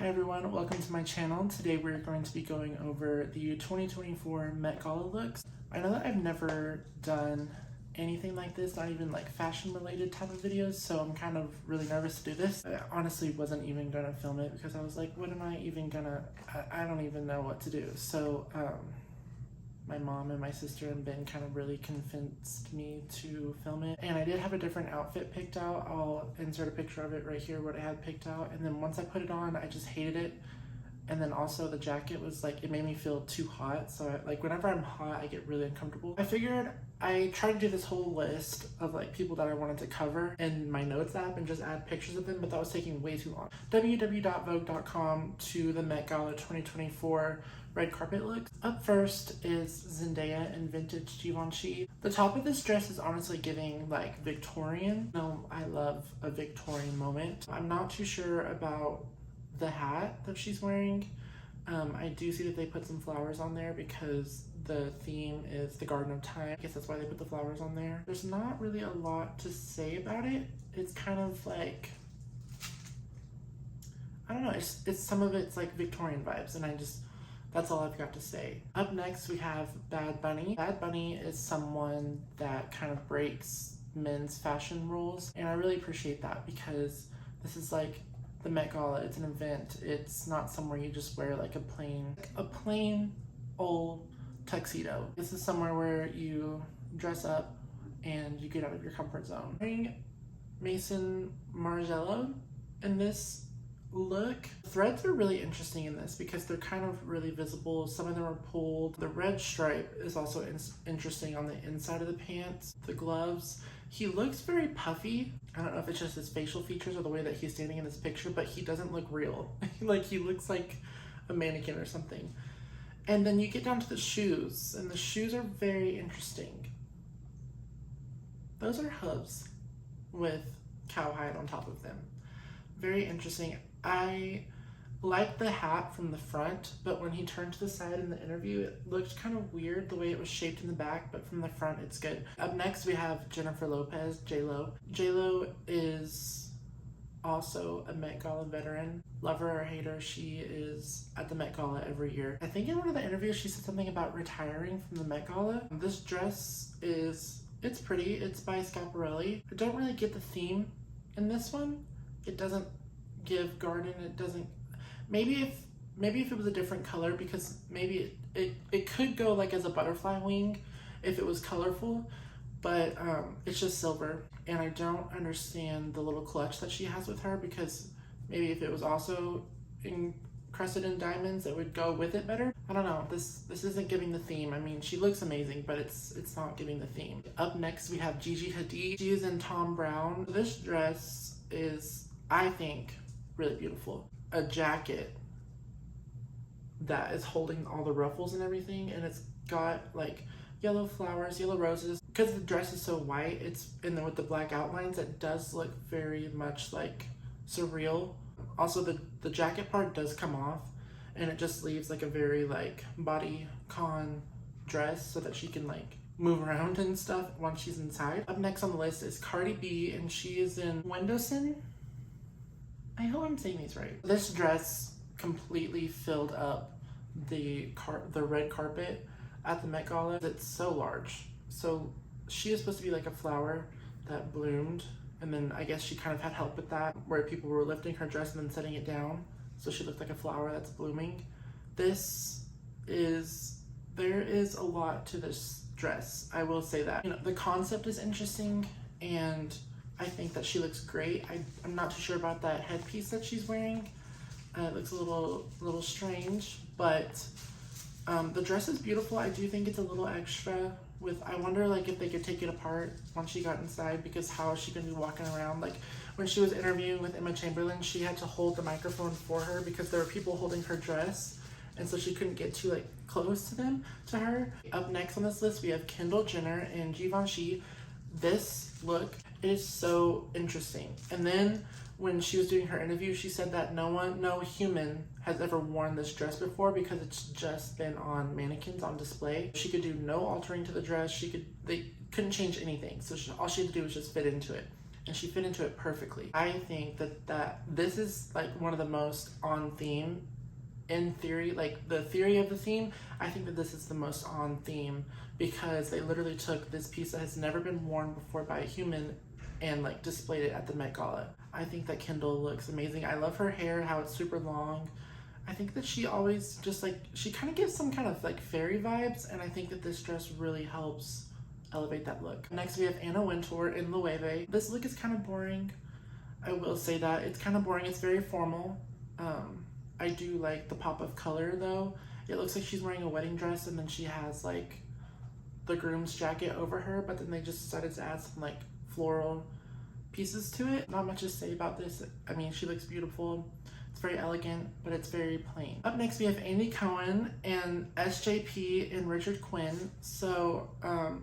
Hi everyone, welcome to my channel. Today we're going to be going over the 2024 Met Gala looks. I know that I've never done anything like this, not even like fashion related type of videos, so I'm kind of really nervous to do this. I honestly wasn't even gonna film it because I was like, what am I even gonna, I don't even know what to do. So my mom and my sister and Ben kind of really convinced me to film it. And I did have a different outfit picked out. I'll insert a picture of it right here, what I had picked out. And then once I put it on, I just hated it. And then also the jacket was like, it made me feel too hot. So like whenever I'm hot, I get really uncomfortable. I figured I tried to do this whole list of like people that I wanted to cover in my notes app and just add pictures of them, but that was taking way too long. www.vogue.com to the Met Gala 2024 red carpet looks. Up first is Zendaya in vintage Givenchy. The top of this dress is honestly giving like Victorian. No, I love a Victorian moment. I'm not too sure about the hat that she's wearing. I do see that they put some flowers on there because the theme is the Garden of Time. I guess that's why they put the flowers on there. There's not really a lot to say about it. It's kind of like, I don't know, it's some of it's like Victorian vibes, and that's all I've got to say. Up next we have Bad Bunny. Bad Bunny is someone that kind of breaks men's fashion rules, and I really appreciate that because this is like the Met Gala. It's an event. It's not somewhere you just wear like a plain old tuxedo. This is somewhere where you dress up and you get out of your comfort zone. Wearing Mason Margiela in this look. Threads are really interesting in this because they're kind of really visible. Some of them are pulled. The red stripe is also interesting on the inside of the pants. The gloves. He looks very puffy. I don't know if it's just his facial features or the way that he's standing in this picture, but he doesn't look real. Like he looks like a mannequin or something. And then you get down to the shoes, and the shoes are very interesting. Those are hooves with cowhide on top of them. Very interesting. I like the hat from the front, but when he turned to the side in the interview, it looked kind of weird the way it was shaped in the back, but from the front, it's good. Up next, we have Jennifer Lopez, J-Lo. J-Lo is also a Met Gala veteran. Love her or hate her, she is at the Met Gala every year. I think in one of the interviews, she said something about retiring from the Met Gala. This dress it's pretty. It's by Schiaparelli. I don't really get the theme in this one. It doesn't give garden. It doesn't. Maybe if it was a different color, because maybe it could go like as a butterfly wing if it was colorful, but it's just silver, and I don't understand the little clutch that she has with her, because maybe if it was also encrusted in diamonds it would go with it better. I don't know. This isn't giving the theme. I mean, she looks amazing, but it's not giving the theme. Up next we have Gigi Hadid. She is in Tom Brown. This dress is, I think, really beautiful. A jacket that is holding all the ruffles and everything, and it's got like yellow flowers, yellow roses. Because the dress is so white, and then with the black outlines, it does look very much like surreal. Also, the jacket part does come off, and it just leaves like a very like bodycon dress so that she can like move around and stuff once she's inside. Up next on the list is Cardi B, and she is in Wendelson. I hope I'm saying these right. This dress completely filled up the red carpet at the Met Gala. It's so large. So she is supposed to be like a flower that bloomed, and then I guess she kind of had help with that, where people were lifting her dress and then setting it down, so she looked like a flower that's blooming. There is a lot to this dress, I will say that. You know, the concept is interesting, and I think that she looks great. I'm not too sure about that headpiece that she's wearing. It looks a little strange, but the dress is beautiful. I do think it's a little extra. I wonder like if they could take it apart once she got inside, because how is she gonna be walking around? Like when she was interviewing with Emma Chamberlain, she had to hold the microphone for her because there were people holding her dress, and so she couldn't get too like close to her. Up next on this list we have Kendall Jenner in Givenchy. This look is so interesting. And then when she was doing her interview, she said that no human has ever worn this dress before because it's just been on mannequins on display. She could do no altering to the dress. They couldn't change anything. So all she had to do was just fit into it. and she fit into it perfectly. I think that this is like one of the most on theme in theory, like the theory of the theme. I think that this is the most on theme because they literally took this piece that has never been worn before by a human and like displayed it at the Met Gala. I think that Kendall looks amazing. I love her hair, how it's super long. I think that she always just like, she kind of gives some kind of like fairy vibes, and I think that this dress really helps elevate that look. Next we have Anna Wintour in Loewe. This look is kind of boring. I will say that it's kind of boring. It's very formal. I do like the pop of color though. It looks like she's wearing a wedding dress and then she has like the groom's jacket over her, but then they just decided to add some like floral pieces to it. Not much to say about this. I mean, she looks beautiful. It's very elegant, but it's very plain. Up next we have Andy Cohen and SJP and Richard Quinn. So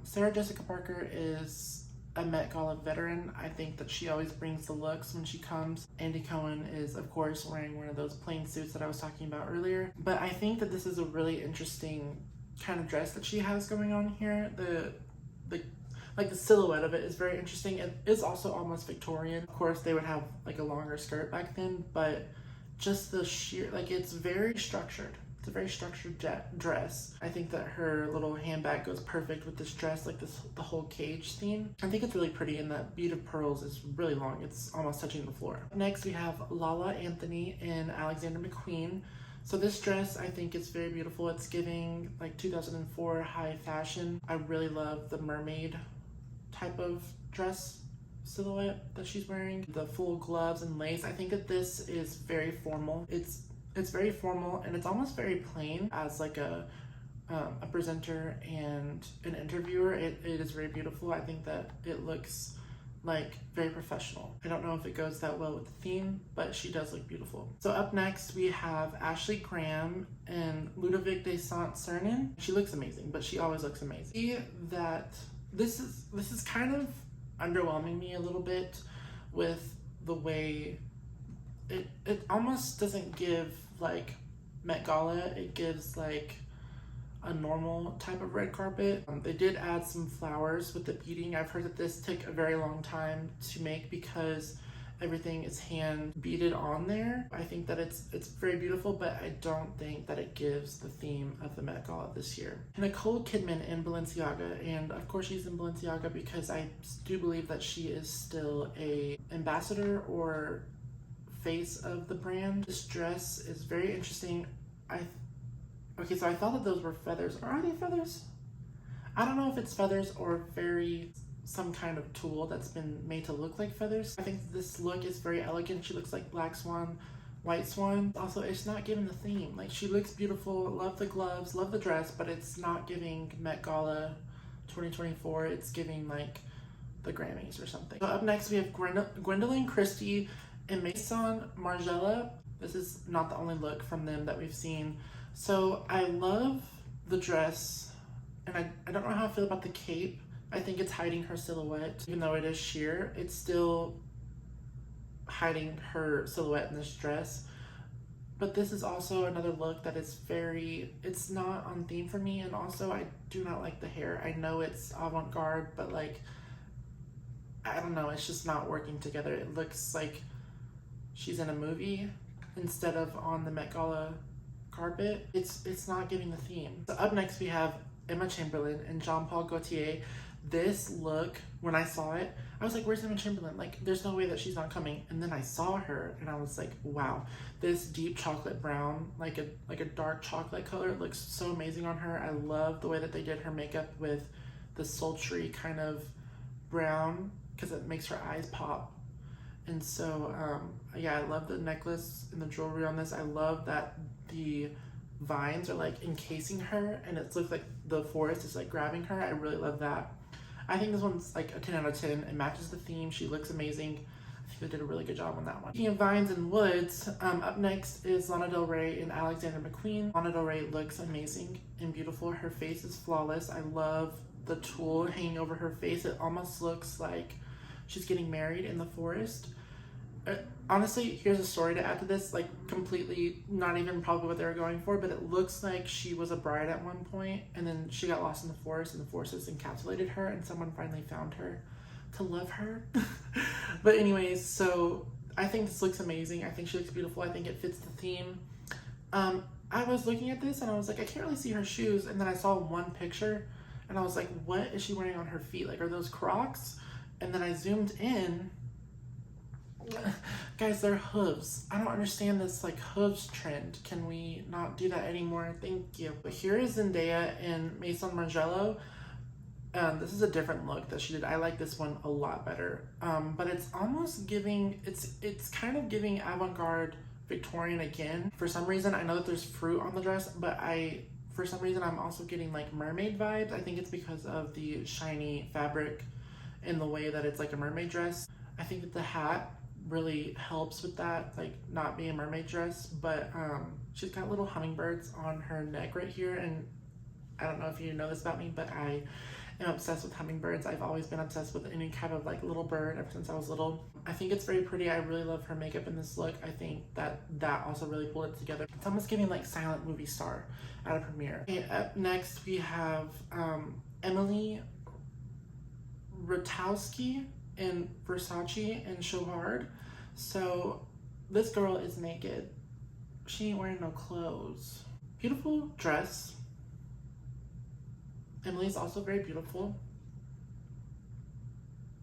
Sarah Jessica Parker is a Met Gala veteran. I think that she always brings the looks when she comes. Andy Cohen is of course wearing one of those plain suits that I was talking about earlier. But I think that this is a really interesting kind of dress that she has going on here. The silhouette of it is very interesting. It is also almost Victorian. Of course they would have like a longer skirt back then, but just the sheer, like it's very structured. It's a very structured dress. I think that her little handbag goes perfect with this dress, like the whole cage theme. I think it's really pretty, and that bead of pearls is really long. It's almost touching the floor. Next we have Lala Anthony and Alexander McQueen. So this dress I think is very beautiful. It's giving like 2004 high fashion. I really love the mermaid type of dress silhouette that she's wearing. The full gloves and lace. I think that this is very formal. It's very formal and it's almost very plain. As like a presenter and an interviewer, it is very beautiful. I think that it looks like very professional. I don't know if it goes that well with the theme, but she does look beautiful. So up next we have Ashley Graham and Ludovic de Saint-Cernin. She looks amazing, but she always looks amazing. See that this is kind of underwhelming me a little bit with the way it almost doesn't give like Met Gala. It gives like a normal type of red carpet. They did add some flowers with the beading. I've heard that this took a very long time to make because everything is hand beaded on there. I think that it's very beautiful, but I don't think that it gives the theme of the Met Gala this year. Nicole Kidman in Balenciaga, and of course she's in Balenciaga because I do believe that she is still a ambassador or face of the brand. This dress is very interesting. Okay, so I thought that those were feathers. Are they feathers? I don't know if it's feathers or some kind of tulle that's been made to look like feathers. I think this look is very elegant. She looks like Black Swan, White Swan. Also, it's not giving the theme. Like, she looks beautiful. Love the gloves, love the dress, but it's not giving Met Gala 2024. It's giving like the Grammys or something. So up next we have Gwendolyn Christie and Maison Margiela. This is not the only look from them that we've seen. So I love the dress, and I don't know how I feel about the cape. I think it's hiding her silhouette. Even though it is sheer, it's still hiding her silhouette in this dress. But this is also another look that is it's not on theme for me, and also I do not like the hair. I know it's avant-garde, but like, I don't know, it's just not working together. It looks like she's in a movie instead of on the Met Gala carpet. It's not giving the theme. So up next we have Emma Chamberlain and Jean Paul Gaultier. This look, when I saw it, I was like, where's Emma Chamberlain? Like, there's no way that she's not coming. And then I saw her and I was like, wow, this deep chocolate brown, like a dark chocolate color, looks so amazing on her. I love the way that they did her makeup with the sultry kind of brown because it makes her eyes pop. And so, yeah, I love the necklace and the jewelry on this. I love that the vines are like encasing her and it looks like the forest is like grabbing her. I really love that. I think this one's like a 10 out of 10. It matches the theme. She looks amazing. I think they did a really good job on that one. Speaking of vines and woods, up next is Lana Del Rey and Alexander McQueen. Lana Del Rey looks amazing and beautiful. Her face is flawless. I love the tulle hanging over her face. It almost looks like she's getting married in the forest. Honestly, here's a story to add to this, like completely not even probably what they were going for, but it looks like she was a bride at one point and then she got lost in the forest and the forest has encapsulated her and someone finally found her. to love her. But anyways, so I think this looks amazing. I think she looks beautiful. I think it fits the theme. I was looking at this and I was like, I can't really see her shoes. And then I saw one picture and I was like, what is she wearing on her feet? Like, are those Crocs? And then I zoomed in. Guys, they're hooves. I don't understand this like hooves trend. Can we not do that anymore? Thank you. But here is Zendaya in Maison Margiela. This is a different look that she did. I like this one a lot better. But it's almost giving, it's kind of giving avant-garde Victorian again. For some reason, I know that there's fruit on the dress, but for some reason, I'm also getting like mermaid vibes. I think it's because of the shiny fabric in the way that it's like a mermaid dress. I think that the hat really helps with that, like not being a mermaid dress, but she's got little hummingbirds on her neck right here. And I don't know if you know this about me, but I am obsessed with hummingbirds. I've always been obsessed with any kind of like little bird ever since I was little. I think it's very pretty. I really love her makeup in this look. I think that also really pulled it together. It's almost giving like silent movie star at a premiere. Okay, up next we have Emily Ratajkowski in Versace and Show Hard. So this girl is naked. She ain't wearing no clothes. Beautiful dress. Emily's also very beautiful.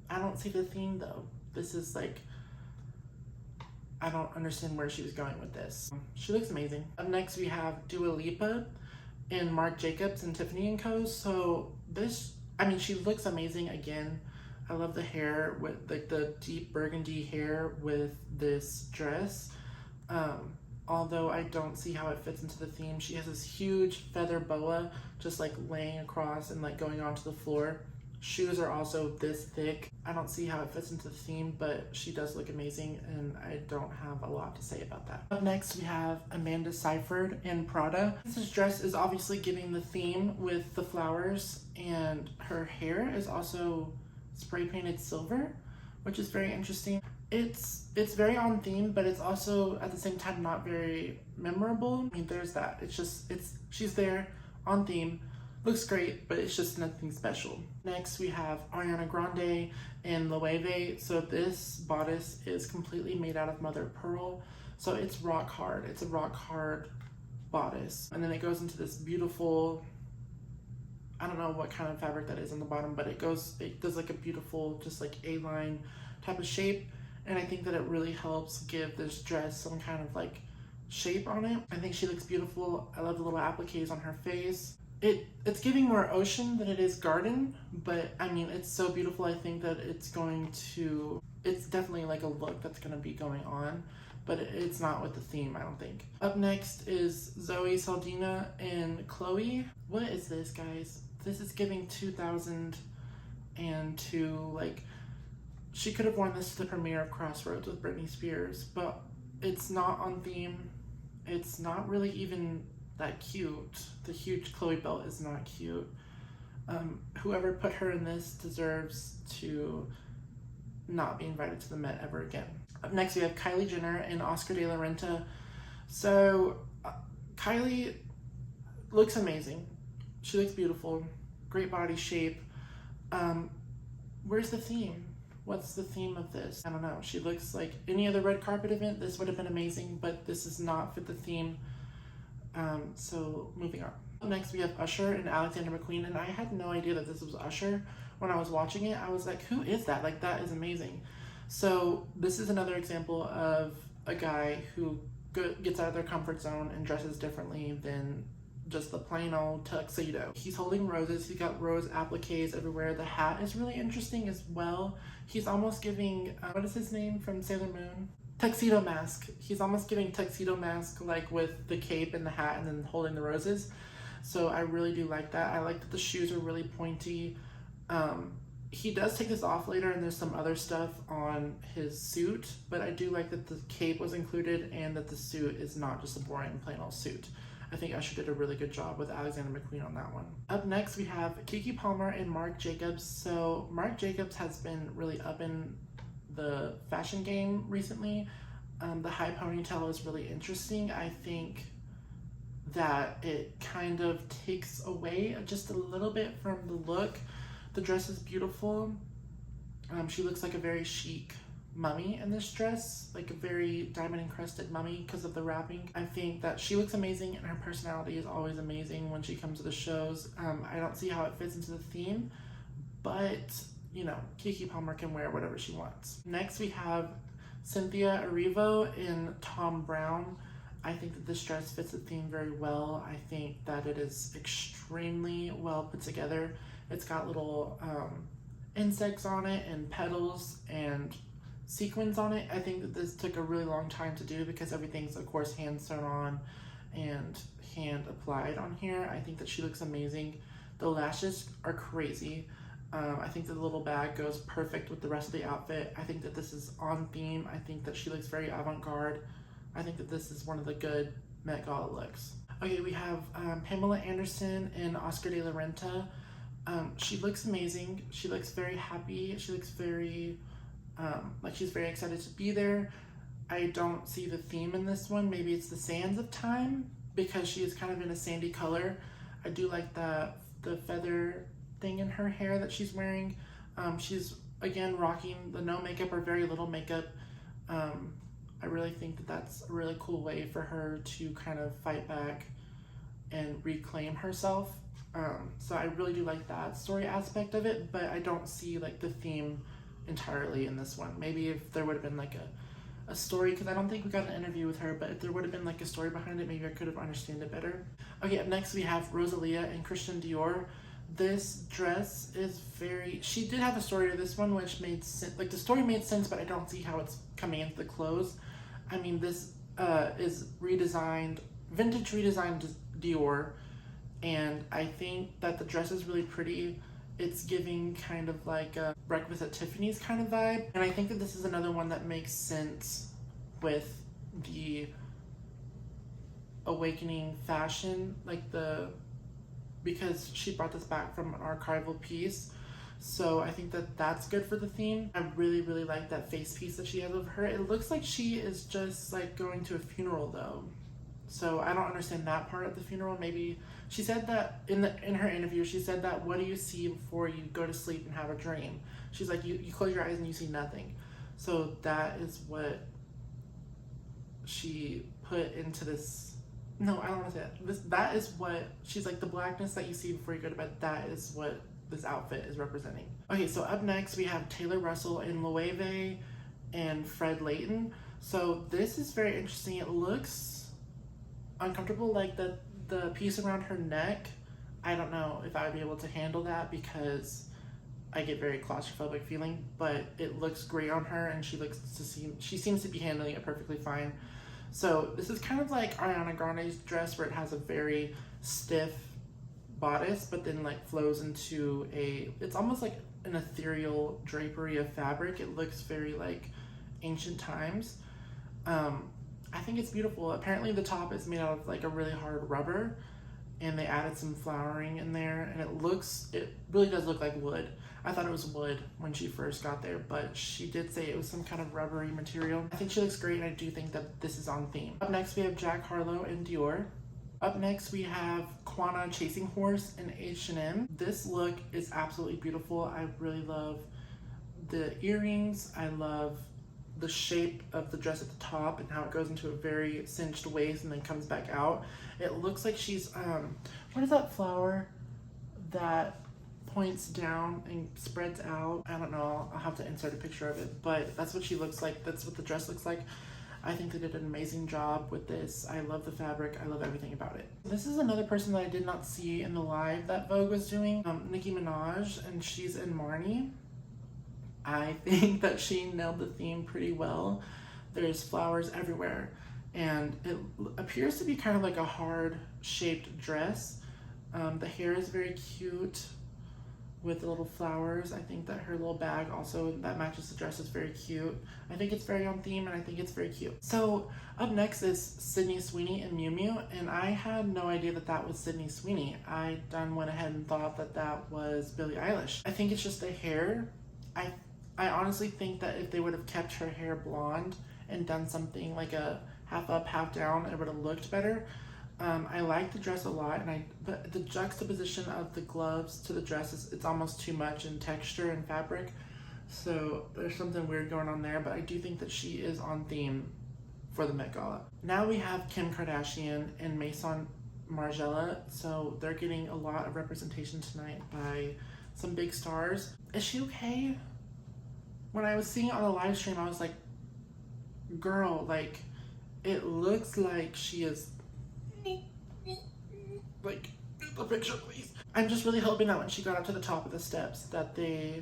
I don't see the theme though. This is like, I don't understand where she was going with this. She looks amazing. Up next we have Dua Lipa in Marc Jacobs and Tiffany & Co. So this, I mean, she looks amazing again. I love the hair with like the deep burgundy hair with this dress. Although I don't see how it fits into the theme. She has this huge feather boa just like laying across and like going onto the floor. Shoes are also this thick. I don't see how it fits into the theme, but she does look amazing and I don't have a lot to say about that. Up next we have Amanda Seyfried in Prada. This dress is obviously giving the theme with the flowers, and her hair is also spray painted silver, which is very interesting. It's very on theme, but it's also at the same time not very memorable. I mean, there's that. She's there on theme, looks great, but it's just nothing special. Next, we have Ariana Grande in Loewe. So this bodice is completely made out of mother of pearl. So it's rock hard. It's a rock hard bodice. And then it goes into this beautiful, I don't know what kind of fabric that is on the bottom, but it does like a beautiful, just like A-line type of shape. And I think that it really helps give this dress some kind of like shape on it. I think she looks beautiful. I love the little appliques on her face. It's giving more ocean than it is garden, but I mean, it's so beautiful. I think that it's definitely like a look that's gonna be going on, but it's not with the theme, I don't think. Up next is Zoe Saldana and Chloe. What is this, guys? This is giving 2002, like, she could have worn this to the premiere of Crossroads with Britney Spears, but it's not on theme. It's not really even that cute. The huge Chloe belt is not cute. Whoever put her in this deserves to not be invited to the Met ever again. Up next we have Kylie Jenner and Oscar de la Renta. So Kylie looks amazing. She looks beautiful, great body shape. Where's the theme? What's the theme of this? I don't know. She looks like any other red carpet event. This would have been amazing, but this does not fit the theme. So moving on. Next we have Usher and Alexander McQueen, and I had no idea that this was Usher. When I was watching it, I was like, who is that? Like, that is amazing. So this is another example of a guy who gets out of their comfort zone and dresses differently than just the plain old tuxedo. He's holding roses. He's got rose appliques everywhere. The hat is really interesting as well. He's almost giving, what is his name from Sailor Moon? Tuxedo Mask. He's almost giving Tuxedo Mask, like with the cape and the hat and then holding the roses. So I really do like that. I like that the shoes are really pointy. He does take this off later and there's some other stuff on his suit, but I do like that the cape was included and that the suit is not just a boring plain old suit. I think Usher did a really good job with Alexander McQueen on that one. Up next we have Keke Palmer and Marc Jacobs. So Marc Jacobs has been really up in the fashion game recently. The high ponytail is really interesting. I think that it kind of takes away just a little bit from the look. The dress is beautiful. She looks like a very chic mummy in this dress, like a very diamond encrusted mummy because of the wrapping. I think that she looks amazing and her personality is always amazing when she comes to the shows. I don't see how it fits into the theme, but you know, Keke Palmer can wear whatever she wants. Next we have Cynthia Erivo in Tom Brown. I think that this dress fits the theme very well. I think that it is extremely well put together. It's got little insects on it and petals and sequins on it. I think that this took a really long time to do because everything's of course hand sewn on and hand applied on here. I think that she looks amazing. The lashes are crazy. I think that the little bag goes perfect with the rest of the outfit. I think that this is on theme. I think that she looks very avant-garde. I think that this is one of the good Met Gala looks. Okay, we have Pamela Anderson and Oscar de la Renta. She looks amazing. She looks very happy. She looks very, like she's very excited to be there. I don't see the theme in this one. Maybe it's the sands of time because she is kind of in a sandy color. I do like the feather thing in her hair that she's wearing. She's again rocking the no makeup or very little makeup. I really think that that's a really cool way for her to kind of fight back and reclaim herself. So I really do like that story aspect of it, but I don't see like the theme entirely in this one. Maybe if there would have been like a story, because I don't think we got an interview with her, but if there would have been like a story behind it, maybe I could have understood it better. Okay, up next we have Rosalia and Christian Dior. This dress is very, she did have a story to this one which made sense, like the story made sense, but I don't see how it's coming into the clothes. I mean, this is redesigned, vintage redesigned Dior, and I think that the dress is really pretty. It's giving kind of like a Breakfast at Tiffany's kind of vibe, and I think that this is another one that makes sense with the awakening fashion, like because she brought this back from an archival piece. So I think that that's good for the theme. I really, really like that face piece that she has of her. It looks like she is just like going to a funeral though. So I don't understand that part of the funeral. Maybe she said that in her interview, she said that, what do you see before you go to sleep and have a dream? She's like, you close your eyes and you see nothing. So that is what she put into this. No, I don't want to say that. That is what she's like, the blackness that you see before you go to bed, that is what this outfit is representing. Okay, so up next we have Taylor Russell in Loewe and Fred Leighton. So this is very interesting. It looks uncomfortable, like the piece around her neck. I don't know if I would be able to handle that because I get very claustrophobic feeling, but it looks great on her and she seems to be handling it perfectly fine. So this is kind of like Ariana Grande's dress where it has a very stiff bodice, but then like flows into it's almost like an ethereal drapery of fabric. It looks very like ancient times. I think it's beautiful. Apparently the top is made out of like a really hard rubber and they added some flowering in there and it really does look like wood. I thought it was wood when she first got there, but she did say it was some kind of rubbery material. I think she looks great and I do think that this is on theme. Up next we have Jack Harlow and Dior. Up next we have Quanah Chasing Horse in H&M. This look is absolutely beautiful. I really love the earrings. I love the shape of the dress at the top and how it goes into a very cinched waist and then comes back out. It looks like she's, what is that flower that points down and spreads out? I don't know, I'll have to insert a picture of it, but that's what she looks like. That's what the dress looks like. I think they did an amazing job with this. I love the fabric. I love everything about it. This is another person that I did not see in the live that Vogue was doing, Nicki Minaj, and she's in Marnie. I think that she nailed the theme pretty well. There's flowers everywhere, and it appears to be kind of like a heart-shaped dress. The hair is very cute with the little flowers. I think that her little bag also that matches the dress is very cute. I think it's very on theme and I think it's very cute. So up next is Sydney Sweeney and Miu Miu, and I had no idea that that was Sydney Sweeney. I went ahead and thought that that was Billie Eilish. I think it's just the hair. I honestly think that if they would have kept her hair blonde and done something like a half up, half down, it would have looked better. I like the dress a lot, but the juxtaposition of the gloves to the dress it's almost too much in texture and fabric. So there's something weird going on there, but I do think that she is on theme for the Met Gala. Now we have Kim Kardashian and Maison Margiela, so they're getting a lot of representation tonight by some big stars. Is she okay? When I was seeing it on the live stream, I was like, girl, like, it looks like she is, like, get the picture, please. I'm just really hoping that when she got up to the top of the steps that they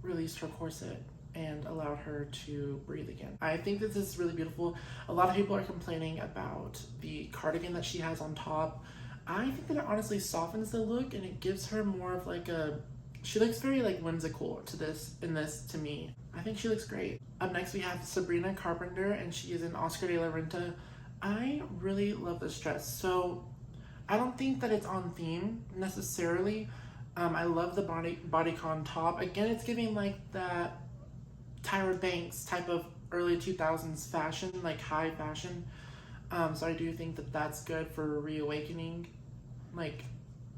released her corset and allowed her to breathe again. I think that this is really beautiful. A lot of people are complaining about the cardigan that she has on top. I think that it honestly softens the look and it gives her more of like a, she looks very like whimsical to this, in this to me. I think she looks great. Up next we have Sabrina Carpenter and she is in Oscar de la Renta. I really love this dress. So I don't think that it's on theme necessarily. I love the bodycon top. Again, it's giving like that Tyra Banks type of early 2000s fashion, like high fashion. So I do think that that's good for reawakening, like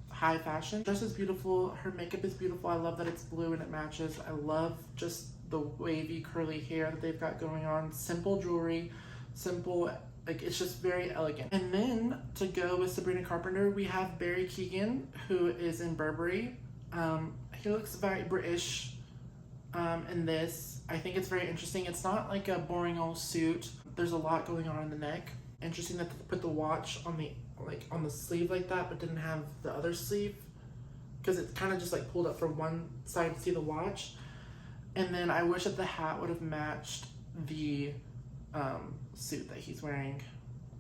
high fashion. Dress is beautiful. Her makeup is beautiful. I love that it's blue and it matches. I love just the wavy curly hair that they've got going on. Simple jewelry, simple, like it's just very elegant. And then to go with Sabrina Carpenter, we have Barry Keoghan, who is in Burberry. He looks very British in this. I think it's very interesting. It's not like a boring old suit. There's a lot going on in the neck. Interesting that they put the watch on the on the sleeve like that, but didn't have the other sleeve because it's kind of just like pulled up from one side to see the watch. And then I wish that the hat would have matched the suit that he's wearing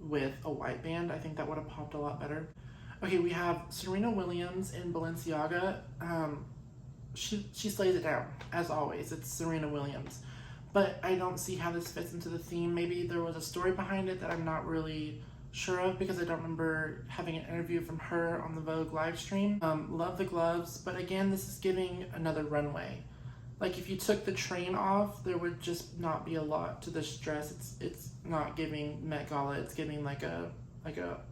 with a white band. I think that would have popped a lot better. Okay, we have Serena Williams in Balenciaga. She slays it down, as always. It's Serena Williams. But I don't see how this fits into the theme. Maybe there was a story behind it that I'm not really sure of because I don't remember having an interview from her on the Vogue live stream. Love the gloves, but again, this is giving another runway. Like if you took the train off, there would just not be a lot to this dress. It's not giving Met Gala. It's giving like a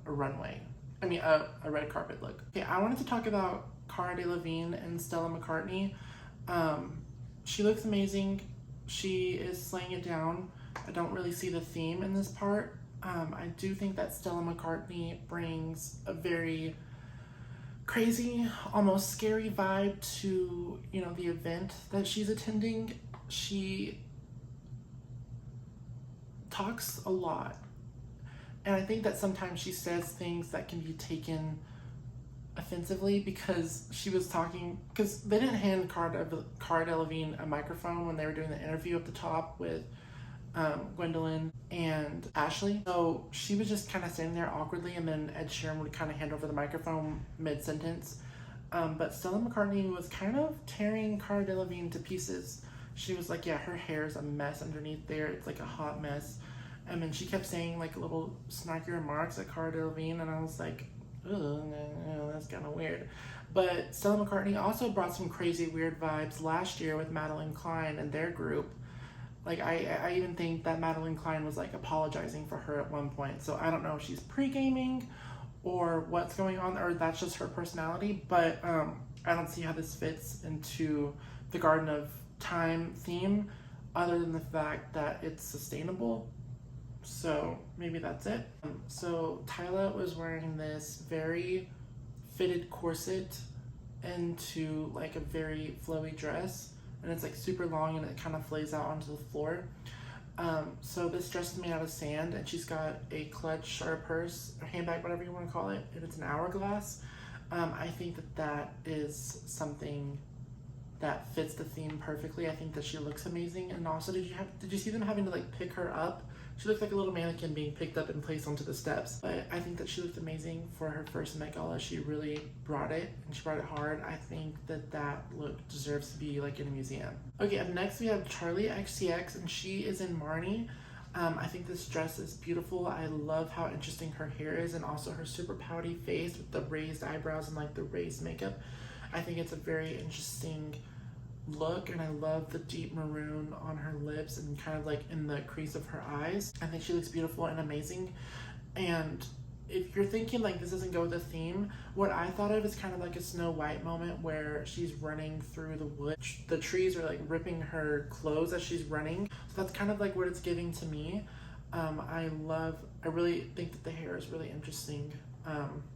runway. I mean a red carpet look. Okay, I wanted to talk about Cara Delevingne and Stella McCartney. She looks amazing. She is slaying it down. I don't really see the theme in this part. I do think that Stella McCartney brings a very crazy, almost scary vibe to, you know, the event that she's attending. She talks a lot. And I think that sometimes she says things that can be taken offensively because she was talking, because they didn't hand Cara Delevingne a microphone when they were doing the interview up the top with Gwendolyn and Ashley. So she was just kind of standing there awkwardly, and then Ed Sheeran would kind of hand over the microphone mid-sentence. But Stella McCartney was kind of tearing Cara Delevingne to pieces. She was like, yeah, her hair is a mess underneath there. It's like a hot mess. And then she kept saying like little snarky remarks at Cara Delevingne, and I was like, oh, that's kind of weird. But Stella McCartney also brought some crazy weird vibes last year with Madeline Klein and their group. Like I even think that Madeline Klein was like apologizing for her at one point. So I don't know if she's pre-gaming or what's going on, or that's just her personality. But I don't see how this fits into the Garden of Time theme other than the fact that it's sustainable. So maybe that's it. So Tyla was wearing this very fitted corset into like a very flowy dress, and it's like super long and it kind of flays out onto the floor. So this dress is made out of sand, and she's got a clutch or a purse or handbag, whatever you want to call it, and it's an hourglass. I think that that is something that fits the theme perfectly. I think that she looks amazing. And also, did you see them having to like pick her up? She looked like a little mannequin being picked up and placed onto the steps. But I think that she looked amazing for her first Met Gala. She really brought it, and she brought it hard. I think that that look deserves to be like in a museum. Okay, up next we have Charlie XCX, and she is in Marnie. I think this dress is beautiful. I love how interesting her hair is, and also her super pouty face with the raised eyebrows and like the raised makeup. I think it's a very interesting look, and I love the deep maroon on her lips and kind of like in the crease of her eyes. I think she looks beautiful and amazing, and if you're thinking like this doesn't go with the theme, what I thought of is kind of like a Snow White moment where she's running through the wood. The trees are like ripping her clothes as she's running. So that's kind of like what it's giving to me. I really think that the hair is really interesting.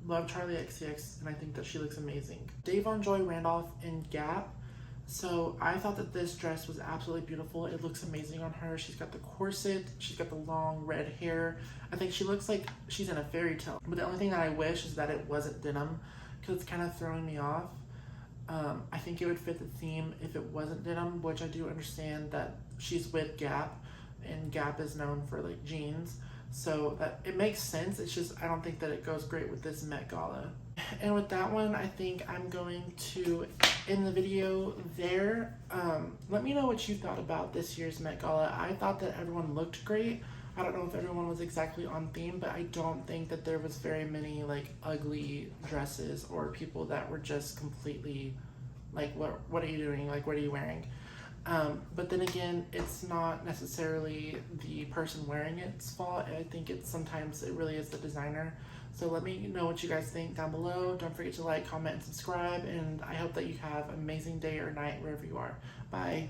Love Charlie XCX, and I think that she looks amazing. Davon Joy Randolph in Gap. So I thought that this dress was absolutely beautiful. It looks amazing on her. She's got the corset, she's got the long red hair. I think she looks like she's in a fairy tale. But the only thing that I wish is that it wasn't denim, because it's kind of throwing me off. I think it would fit the theme if it wasn't denim, which I do understand that she's with Gap, and Gap is known for like jeans. So that it makes sense. It's just I don't think that it goes great with this Met Gala. And with that one, I think I'm going to end the video there. Let me know what you thought about this year's Met Gala. I thought that everyone looked great. I don't know if everyone was exactly on theme, but I don't think that there was very many like ugly dresses or people that were just completely like, what are you doing? Like, what are you wearing? But then again, it's not necessarily the person wearing it's fault. I think sometimes it really is the designer. So let me know what you guys think down below. Don't forget to like, comment, and subscribe. And I hope that you have an amazing day or night wherever you are. Bye.